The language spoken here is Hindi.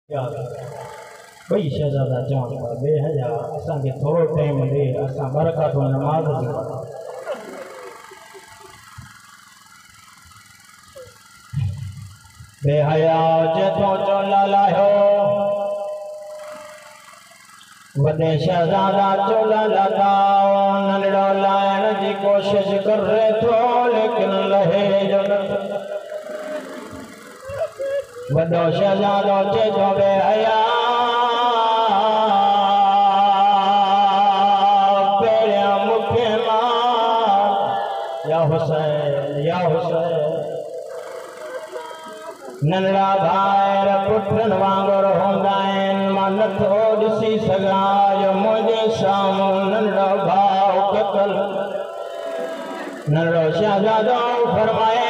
कोई शहजादा जान बेहया असा के थोड़ो टाइम दे असा बरकत व नमाज जी बेहया जे तो चोला लायो वडे शहजादा चोला लगा नंढड़ो लाइण जी कोशिश कर रहे थो लेकिन लहे जो वडो शहजादो चे जो बेहया या हुसैन नंढड़ा भाइर पुटन वांगुर हूंदा आहिनि मां नथो ॾिसी सघां जो मुंहिंजे साम्हूं नंढड़ो भाउ कतल नंढड़ो शहजादो फरमाए